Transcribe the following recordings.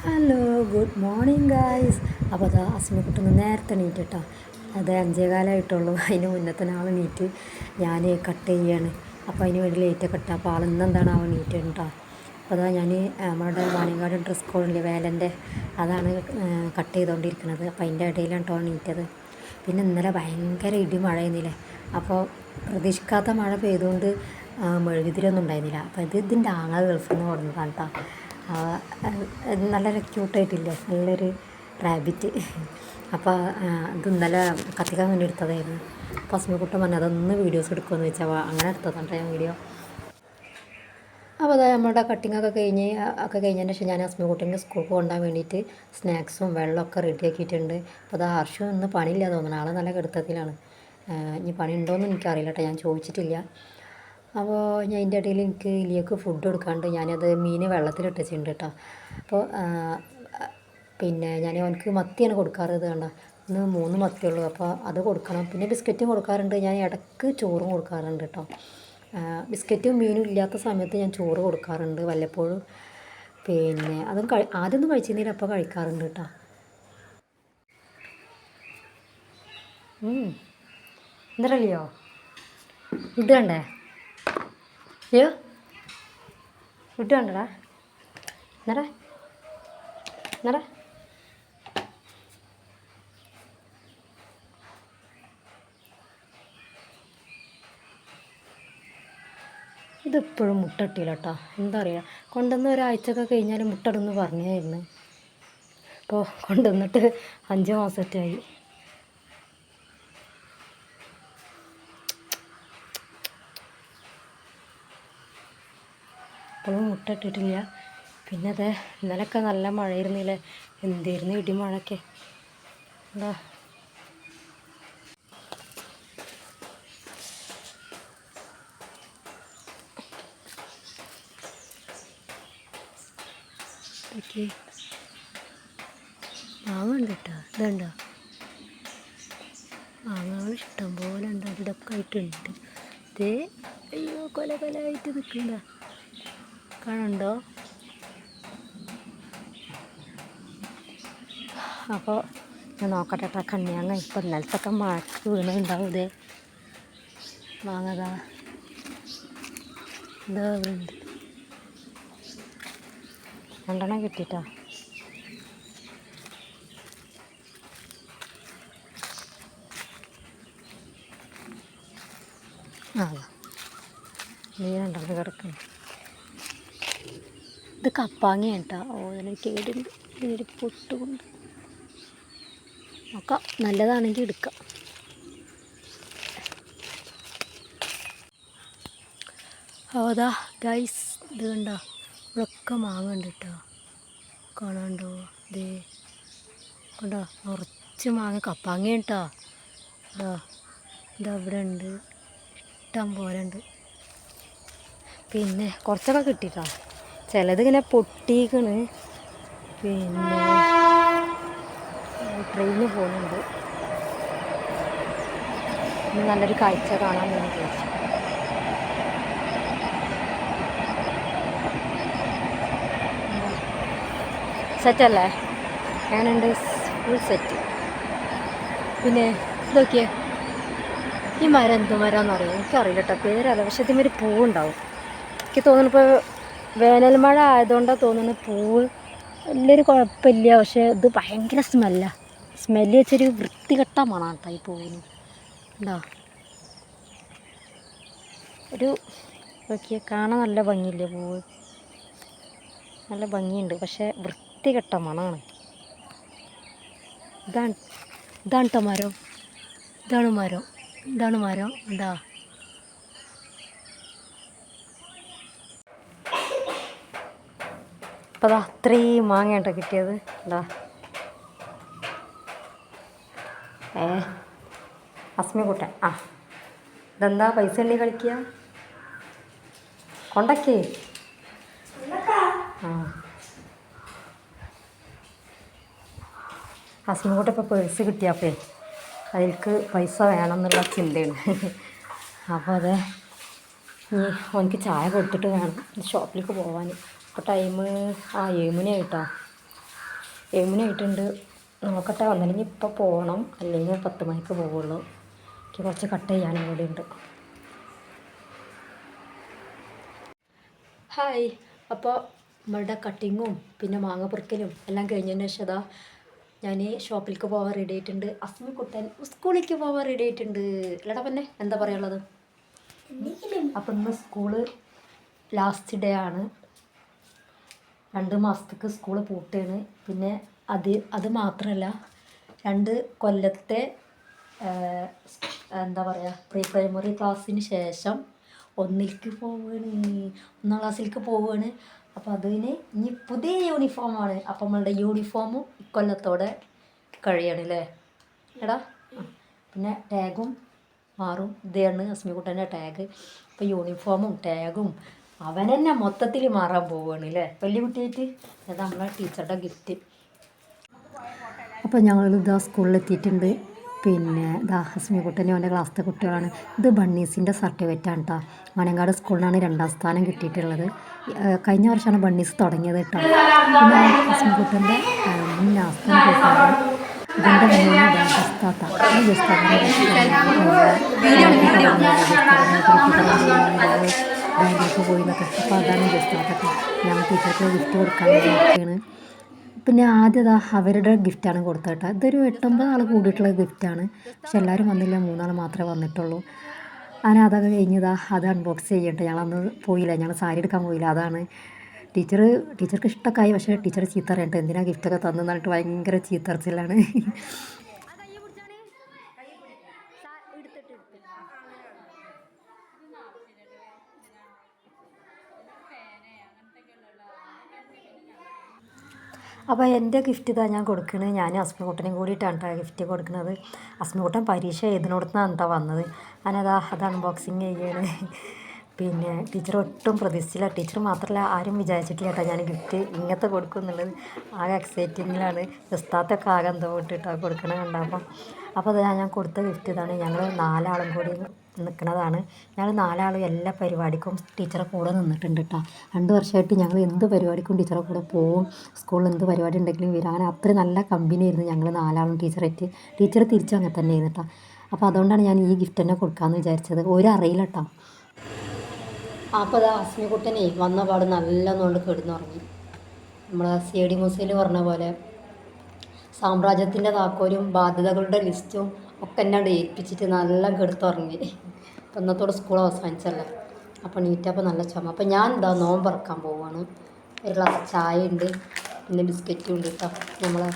Hello good morning guys. അപ്പോൾ അതാ അസ്മിക്കുട്ടൊന്ന് നേരത്തെ എണീറ്റ് കേട്ടോ. അത് 5:15 അതിന് മുന്നത്തെ ആൾ എണീറ്റ് ഞാൻ കട്ട് ചെയ്യാണ്. അപ്പോൾ അതിന് വേണ്ടി ലേറ്റൊക്കെ ഇട്ടാൽ അപ്പോൾ ആൾ ഇന്നെന്താണ് അവൻ എണീറ്റ് കേട്ടോ. അപ്പോൾ അതാ ഞാൻ നമ്മുടെ വാണിയങ്കാട് ഡ്രസ് കോഡില്ലേ വേലൻ്റെ അതാണ് കട്ട് ചെയ്തുകൊണ്ടിരിക്കുന്നത്. അപ്പോൾ അതിൻ്റെ ഇടയിലാണ് കേട്ടോ എണീറ്റത്. പിന്നെ ഇന്നലെ ഭയങ്കര ഇടി മഴയുന്നില്ലേ. അപ്പോൾ പ്രതീക്ഷിക്കാത്ത മഴ പെയ്തുകൊണ്ട് മെഴുകുതിരിയൊന്നും ഉണ്ടായിരുന്നില്ല. അപ്പോൾ ഇതിൻ്റെ ആങ്ങളെ ഗൾഫിൽ നിന്ന് കൊടുന്നതാണ് കേട്ടോ. നല്ലൊരു ക്യൂട്ടായിട്ടില്ലേ, നല്ലൊരു റാബിറ്റ്. അപ്പോൾ ഇത് ഇന്നലെ കത്തിക്കാൻ വേണ്ടി എടുത്തതായിരുന്നു. അപ്പോൾ അസ്മിക്കുട്ടൻ പറഞ്ഞു അതൊന്ന് വീഡിയോസ് എടുക്കുമെന്ന് വെച്ചാൽ അങ്ങനെ എടുത്തതാണ് ഞാൻ വീഡിയോ. അപ്പോൾ അതായത് നമ്മുടെ കട്ടിങ്ങൊക്കെ കഴിഞ്ഞതിന് ശേഷം ഞാൻ അസ്മിക്കുട്ടൻ്റെ സ്കൂൾക്ക് കൊണ്ടുപോകാൻ വേണ്ടിയിട്ട് സ്നാക്സും വെള്ളമൊക്കെ റെഡിയാക്കിയിട്ടുണ്ട്. അപ്പോൾ അത് ഹർഷു ഇന്ന് പണിയില്ല തോന്നുന്നു, ആൾ നല്ല കെടുത്തത്തിലാണ്. ഇനി പണി ഉണ്ടോയെന്ന് എനിക്കറിയില്ല കേട്ടോ, ഞാൻ ചോദിച്ചിട്ടില്ല. അപ്പോൾ ഞാൻ അതിൻ്റെ ഇടയിൽ എനിക്ക് ഇലിയക്ക് ഫുഡ് കൊടുക്കാണ്ട് ഞാനത് മീൻ വെള്ളത്തിലിട്ടിട്ടുണ്ട് കേട്ടോ. അപ്പോൾ പിന്നെ ഞാൻ അവനക്ക് മത്തിയാണ് കൊടുക്കാറ്. ഇത് കണ്ട ഇന്ന് 3 മത്തിയുള്ളൂ, അപ്പോൾ അത് കൊടുക്കണം. പിന്നെ ബിസ്ക്കറ്റും കൊടുക്കാറുണ്ട്, ഞാൻ ഇടയ്ക്ക് ചോറും കൊടുക്കാറുണ്ട് കേട്ടോ. ബിസ്ക്കറ്റും മീനും ഇല്ലാത്ത സമയത്ത് ഞാൻ ചോറ് കൊടുക്കാറുണ്ട് വല്ലപ്പോഴും. പിന്നെ അതും ആദ്യമൊന്നും കഴിച്ചിരുന്നില്ല, അപ്പോൾ കഴിക്കാറുണ്ട് കേട്ടോ. എന്തരല്ലയോ ഫുഡ് കണ്ടേ? അയ്യോ ഫുഡ് കണ്ടടാ. എന്നടാ എന്നടാ ഇതിപ്പോഴും മുട്ടയിട്ടില്ല കേട്ടോ. എന്താ പറയുക, കൊണ്ടുവന്ന് ഒരാഴ്ചയൊക്കെ കഴിഞ്ഞാൽ മുട്ടയിടുമെന്ന് പറഞ്ഞായിരുന്നു. ഇപ്പോൾ കൊണ്ടുവന്നിട്ട് 5 മാസമായി. ഇപ്പോഴും മുട്ട ഇട്ടിട്ടില്ല. പിന്നെ അത് ഇന്നലെയൊക്കെ നല്ല മഴയായിരുന്നില്ലേ, എന്തായിരുന്നു ഇടിമഴയൊക്കെ. എന്താ ഓക്കെ മാങ്ങുണ്ട് കേട്ടോ. ഇതുണ്ടോ മാങ്ങകൾ ഇഷ്ടം പോലെ ഉണ്ട്, ഇതൊക്കെ ആയിട്ടുണ്ട്. ഇതേ അയ്യോ കൊലകൊലായിട്ട് നിൽക്കണ്ട കാണുന്നുണ്ടോ? അപ്പോൾ ഞാൻ നോക്കട്ടെ കേട്ടോ. കണ്ണിയാങ്ങ ഇപ്പം നിലത്തൊക്കെ മഴക്ക് വീണുണ്ടാവും. ഇതേ മാങ്ങതാ ഇതാ ഇവിടെ ഉണ്ട്, 2 കിട്ടിയിട്ടാ. നീ 2 കിടക്കുന്നു. ഇത് കപ്പാങ്ങയാണ് കേട്ടോ. അതിന് കേടുണ്ട്, ഇതിൽ പൊട്ടുകൊണ്ട് നോക്കാം, നല്ലതാണെങ്കിൽ എടുക്കാം. അതാ ഗൈസ് ഇത് കണ്ടോ, ഇവിടെയൊക്കെ മാങ്ങ ഉണ്ട് കേട്ടോ. കാണാണ്ടോ? ഇതേ കണ്ടോ, നിറച്ച് മാങ്ങ കപ്പാങ്ങയാണ് കേട്ടോ. ഇതാ ഇവിടെ ഉണ്ട്, ഇഷ്ടം പോലെ ഉണ്ട്. പിന്നെ കുറച്ചൊക്കെ കിട്ടിട്ടോ, ചിലതിങ്ങനെ പൊട്ടിക്കണ്. പിന്നെ ട്രെയിന് പോകുന്നുണ്ട്, നല്ലൊരു കാഴ്ച കാണാൻ വേണ്ടി ചോദിച്ചു. സെറ്റല്ലേ? ഞാനുണ്ട് ഫുൾ സെറ്റ്. പിന്നെ ഇതൊക്കെയേ ഈ മരം എന്ത് മരമെന്ന് അറിയാം, എനിക്കറിയില്ല കേട്ടോ, പേരല്ല. പക്ഷെ ഇതിന്മേൽ പൂവുണ്ടാവും. എനിക്ക് തോന്നുന്നു ഇപ്പോൾ വേനൽ മഴ ആയതുകൊണ്ടാണ് തോന്നുന്നു പൂവ് വലിയൊരു കുഴപ്പമില്ല. പക്ഷേ ഇത് ഭയങ്കര സ്മെല്ല് വെച്ചൊരു വൃത്തികെട്ട മണമാണ് കേട്ടോ ഈ പൂവിന്. ഉണ്ടോ? ഒരു നോക്കിയാൽ കാണാൻ നല്ല ഭംഗിയില്ലേ പൂവ്, നല്ല ഭംഗിയുണ്ട്. പക്ഷേ വൃത്തികെട്ട മണമാണ്. ഇതാണ് കേട്ടോ മരം, ഇതാണ് മരം എന്താ. അപ്പോൾ അതാ അത്രയും മാങ്ങയാട്ടോ കിട്ടിയത്. എന്താ അസ്മിക്കുട്ടൻ ഇതെന്താ പൈസ ഉണ്ടി കളിക്കുക കൊണ്ടക്കേ. അസ്മിക്കുട്ടൻ ഇപ്പോൾ പേഴ്സ് കിട്ടിയപ്പോൾ അതിൽക്ക് പൈസ വേണമെന്നുള്ള ചിന്തയാണ്. അപ്പോൾ അതെ ഇനി അവനക്ക് ചായ കൊടുത്തിട്ട് വേണം ഷോപ്പിലേക്ക് പോകാൻ. ഇപ്പോൾ ടൈം 7 മണിയായിട്ടോ. 7 മണിയായിട്ടുണ്ട്. നോക്കട്ടെ, വന്നില്ലെങ്കിൽ ഇപ്പോൾ പോകണം, അല്ലെങ്കിൽ 10 മണിക്ക് പോവുള്ളൂ. എനിക്ക് കുറച്ച് കട്ട് ചെയ്യാനും കൂടി ഉണ്ട്. ഹായ്. അപ്പോൾ നമ്മളുടെ കട്ടിങ്ങും പിന്നെ മാങ്ങ പൊറിക്കലും എല്ലാം കഴിഞ്ഞതിന് ശേഷം അതാ ഞാൻ ഷോപ്പിലേക്ക് പോകാൻ റെഡി ആയിട്ടുണ്ട്. അസ്മി കുട്ടൻ സ്കൂളിലേക്ക് പോകാൻ റെഡി ആയിട്ടുണ്ട്. അല്ലടാ പിന്നെ എന്താ പറയുള്ളത്. അപ്പം ഇന്ന് സ്കൂള് ലാസ്റ്റ് ഡേ ആണ്. 2 മാസത്തേക്ക് സ്കൂള് പൂട്ടുകയാണ്. പിന്നെ അത് മാത്രമല്ല 2 കൊല്ലത്തെ എന്താ പറയുക പ്രീ പ്രൈമറി ക്ലാസ്സിന് ശേഷം 1ാം ക്ലാസ്സിലേക്ക് പോവുകയാണ്. അപ്പോൾ അതിന് ഇനി പുതിയ യൂണിഫോമാണ്. അപ്പം നമ്മളുടെ യൂണിഫോമും ഇക്കൊല്ലത്തോടെ കഴിയണം അല്ലേ എടാ. പിന്നെ ടാഗും മാറും. ഇതാണ് അസ്മിക്കുട്ടൻ്റെ ടാഗ്. അപ്പോൾ യൂണിഫോമും ടാഗും അവൻ തന്നെ മൊത്തത്തിൽ മാറാൻ പോവുകയാണ് അല്ലേ വലിയ കുട്ടിയായിട്ട്. അത് നമ്മളെ ടീച്ചറുടെ ഗിഫ്റ്റ്. അപ്പോൾ ഞങ്ങളിതാ സ്കൂളിലെത്തിയിട്ടുണ്ട്. പിന്നെ ഇതാ അസ്മിക്കുട്ടനും അവൻ്റെ ക്ലാസ്സിലെ കുട്ടികളാണ്. ഇത് ബണ്ണീസിൻ്റെ സർട്ടിഫിക്കറ്റാണ് കേട്ടോ. മനങ്ങാട് സ്കൂളിനാണ് 2ാം സ്ഥാനം കിട്ടിയിട്ടുള്ളത്. കഴിഞ്ഞ വർഷമാണ് ബണ്ണീസ് തുടങ്ങിയത് കേട്ടോ. പിന്നെ അസ്മിക്കുട്ടൻ്റെ മുൻ ആസ്ഥാന കേസാണ്. ഇതിൻ്റെ മുന്നാണ് ജസ്താത്ത. ബാങ്കിലേക്ക് പോയി എന്നൊക്കെ. അപ്പോൾ അതാണ് ജസ്താത്ത. ഞങ്ങൾ ടീച്ചർക്ക് ഗിഫ്റ്റ് കൊടുക്കാൻ വേണ്ടിയാണ്. പിന്നെ ആദ്യം അവരുടെ ഗിഫ്റ്റാണ് കൊടുത്തത് കേട്ടോ. ഇതൊരു 8-9 ആൾ കൂടിയിട്ടുള്ള ഗിഫ്റ്റാണ്. പക്ഷെ എല്ലാവരും വന്നില്ല, 3 ആൾ മാത്രമേ വന്നിട്ടുള്ളൂ. അങ്ങനെ അതൊക്കെ കഴിഞ്ഞതാ അത് അൺബോക്സ് ചെയ്യട്ടെ. ഞങ്ങളന്ന് പോയില്ല, ഞങ്ങൾ സാരി എടുക്കാൻ പോയില്ല. അതാണ് ടീച്ചർക്ക് ഇഷ്ടമൊക്കെ ആയി. പക്ഷേ ടീച്ചർ ചീത്ത അറിയട്ടെ എന്തിനാ ഗിഫ്റ്റൊക്കെ തന്നു പറഞ്ഞിട്ട് ഭയങ്കര ചീത്തറിച്ചിലാണ്. അപ്പോൾ എൻ്റെ ഗിഫ്റ്റ് ഇതാ ഞാൻ കൊടുക്കുന്നത്. ഞാൻ അസ്മിക്കുട്ടനും കൂടിയിട്ടാണ് കേട്ടോ ഗിഫ്റ്റ് കൊടുക്കുന്നത്. അസ്മിക്കുട്ടൻ പരീക്ഷ എഴുതിനോടത്തുനിന്നാണ് കേട്ടോ വന്നത്. ഞാനത് അൺബോക്സിങ് ചെയ്യാണ്. പിന്നെ ടീച്ചർ ഒട്ടും പ്രതീക്ഷിച്ചില്ല. ടീച്ചർ മാത്രമല്ല ആരും വിചാരിച്ചിട്ടില്ല കേട്ടോ ഞാൻ ഗിഫ്റ്റ് ഇങ്ങനത്തെ കൊടുക്കും എന്നുള്ളത്. ആകെ എക്സൈറ്റിങ്ങിലാണ്. ഉസ്താദൊക്കെ ആകെ എന്തോ ഇട്ടിട്ടോ കൊടുക്കണത് കണ്ടപ്പം. അപ്പോൾ അത് ഞാൻ കൊടുത്ത ഗിഫ്റ്റ് ഇതാണ്. ഞങ്ങൾ 4 ആളും കൂടി നിൽക്കുന്നതാണ്. ഞങ്ങൾ 4 ആളും എല്ലാ പരിപാടിക്കും ടീച്ചറെ കൂടെ നിന്നിട്ടുണ്ട് കേട്ടോ. 2 വർഷമായിട്ട് ഞങ്ങൾ എന്ത് പരിപാടിക്കും ടീച്ചറെ കൂടെ പോവും. സ്കൂളിൽ എന്ത് പരിപാടി ഉണ്ടെങ്കിലും വരും. അങ്ങനെ അത്രയും നല്ല കമ്പനി ആയിരുന്നു ഞങ്ങൾ 4 ആളും ടീച്ചറായിട്ട്. ടീച്ചർ തിരിച്ചും അങ്ങനെ തന്നെ ആയിരുന്നു കേട്ടോ. അപ്പോൾ അതുകൊണ്ടാണ് ഞാൻ ഈ ഗിഫ്റ്റ് തന്നെ കൊടുക്കാമെന്ന് വിചാരിച്ചത്. അറിയില്ല കേട്ടോ. അപ്പോൾ അത് അസ്മിക്കുട്ടനെ വന്ന പാട് നല്ലോണം കിടന്നുറങ്ങി. നമ്മളെ CID മൂസയിൽ പറഞ്ഞ പോലെ സാമ്രാജ്യത്തിൻ്റെ താക്കോലും ബാധ്യതകളുടെ ലിസ്റ്റും ഒക്കെ എന്നോട് ഏൽപ്പിച്ചിട്ട് നല്ല കെടുത്തുറങ്ങി. അപ്പം ഇന്നത്തോടെ സ്കൂൾ അവസാനിച്ചല്ലേ. അപ്പോൾ നീറ്റപ്പോൾ നല്ല ചുമ. അപ്പോൾ ഞാൻ എന്താ നോമ്പറക്കാൻ പോവുകയാണ്. ഒരു ഗ്ലാസ് ചായ ഉണ്ട്, പിന്നെ ബിസ്ക്കറ്റും ഉണ്ട് കേട്ടോ. നമ്മളെ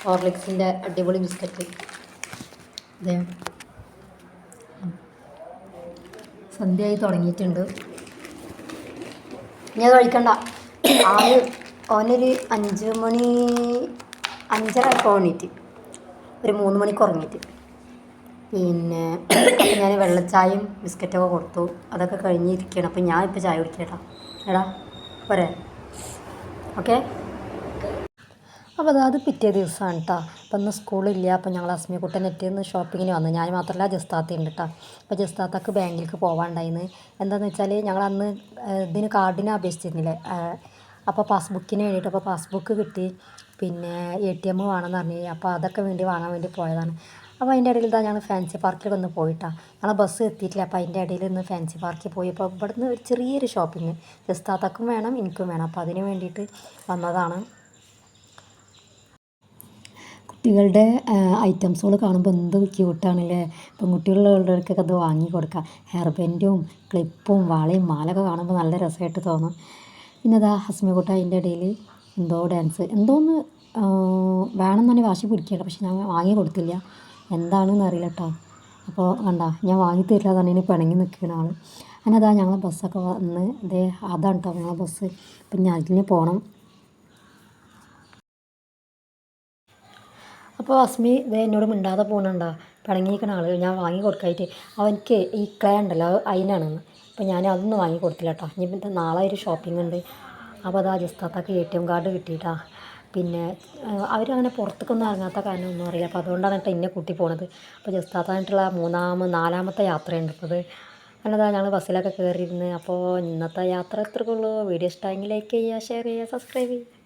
ഹോർലിക്സിൻ്റെ അടിപൊളി ബിസ്ക്കറ്റ്. അതെ, സന്ധ്യയായി തുടങ്ങിയിട്ടുണ്ട്. ഇനി അത് കഴിക്കണ്ട. ഓനൊരു 5 മണി 5:30 ആയപ്പോൾ എണീറ്റ്, ഒരു 3 മണിക്ക് ഉറങ്ങിയിട്ട്. പിന്നെ ഞാൻ വെള്ളച്ചായയും ബിസ്ക്കറ്റൊക്കെ കൊടുത്തു. അതൊക്കെ കഴിഞ്ഞിരിക്കുകയാണ്. അപ്പോൾ ഞാൻ ഇപ്പോൾ ചായ കുടിക്കട്ടോ. എടാ പോരെ, ഓക്കെ. അപ്പോൾ അത് പിറ്റേ ദിവസമാണ് കേട്ടോ. അപ്പോൾ ഇന്ന് സ്കൂളില്ല. അപ്പോൾ ഞങ്ങൾ അസ്മിക്കുട്ടൻ നെറ്റിന്ന് ഷോപ്പിങ്ങിന് വന്നു. ഞാൻ മാത്രമല്ല ജസ്താത്തയുണ്ട് കേട്ടോ. അപ്പോൾ ജസ്താത്തക്ക് ബാങ്കിലേക്ക് പോകാനുണ്ടായിരുന്നു. എന്താണെന്ന് വെച്ചാൽ ഞങ്ങളന്ന് ഇതിന് കാർഡിന് അപേക്ഷിച്ചിരുന്നില്ലേ. അപ്പോൾ പാസ്ബുക്കിന് വേണ്ടിയിട്ട്. അപ്പോൾ പാസ്ബുക്ക് കിട്ടി. പിന്നെ ATM വേണമെന്ന് പറഞ്ഞു. അപ്പോൾ അതൊക്കെ വാങ്ങാൻ വേണ്ടി പോയതാണ്. അപ്പോൾ അതിൻ്റെ ഇടയിൽ ഞങ്ങൾ ഫാൻസി പാർക്കിലൊക്കെ ഒന്ന് പോയിട്ടാണ്. ഞങ്ങൾ ബസ് എത്തിയിട്ടില്ല. അപ്പോൾ അതിൻ്റെ ഇടയിൽ ഒന്ന് ഫാൻസി പാർക്കിൽ പോയി. അപ്പോൾ ഇവിടുന്ന് ഒരു ചെറിയൊരു ഷോപ്പിങ് ജസ്താത്തക്കും വേണം എനിക്കും വേണം. അപ്പോൾ അതിന് വേണ്ടിയിട്ട് വന്നതാണ്. കുട്ടികളുടെ ഐറ്റംസുകൾ കാണുമ്പോൾ എന്ത് ക്യൂട്ടാണല്ലേ. പെൺകുട്ടികളുള്ളവർക്കൊക്കെ അത് വാങ്ങി കൊടുക്കുക. ഹെയർ ബാൻഡും ക്ലിപ്പും വളയും മാലൊക്കെ കാണുമ്പോൾ നല്ല രസമായിട്ട് തോന്നും. പിന്നെ അതാ അസ്മിക്കുട്ട അതിൻ്റെ ഇടയിൽ എന്തോ ഡാൻസ് എന്തോന്ന് വേണമെന്നാണ് വാശി പിടിക്കേണ്ടത്. പക്ഷെ ഞാൻ വാങ്ങി കൊടുത്തില്ല. എന്താണെന്ന് അറിയില്ല കേട്ടോ. അപ്പോൾ കണ്ട ഞാൻ വാങ്ങി തരില്ല എന്നാണ് ഇനി പിണങ്ങി നിൽക്കുന്ന ആൾ. അങ്ങനെ അതാ ഞങ്ങളെ ബസ്സൊക്കെ വന്ന് അതാണ് കേട്ടോ ഞങ്ങളെ ബസ്. പിന്നെ അതിന് പോകണം. അപ്പോൾ അസ്മി എന്നോട് മിണ്ടാതെ പോകുന്നുണ്ടോ, പിണങ്ങിയിരിക്കണ ആൾ. ഞാൻ വാങ്ങി കൊടുക്കായിട്ട് അവനക്ക് ഈ ക്ലേ ഉണ്ടല്ലോ അതിനാണെന്ന്. അപ്പോൾ ഞാൻ അതൊന്നും വാങ്ങി കൊടുത്തില്ല കേട്ടോ. ഇനി പിന്നെ നാളെ ഒരു ഷോപ്പിംഗ് ഉണ്ട്. അപ്പോൾ അതാ ജസ്താത്താക്ക് ATM കാർഡ് കിട്ടിയിട്ടാ. പിന്നെ അവരങ്ങനെ പുറത്തേക്കൊന്നും ഇറങ്ങാത്ത കാരണം ഒന്നും അറിയില്ല. അപ്പോൾ അതുകൊണ്ടാണ് കേട്ടോ എന്നെ കൂട്ടി പോണത്. അപ്പോൾ ജസ്താത്തായിട്ടുള്ള 4ാമത്തെ യാത്രയുണ്ട് ഇപ്പോൾ. അല്ലതാ ഞങ്ങൾ ബസ്സിലൊക്കെ കയറിയിരുന്ന്. അപ്പോൾ ഇന്നത്തെ യാത്ര എത്രക്കുള്ളൂ. വീഡിയോ ഇഷ്ടമെങ്കിൽ ലൈക്ക് ചെയ്യുക, ഷെയർ ചെയ്യുക, സബ്സ്ക്രൈബ് ചെയ്യുക.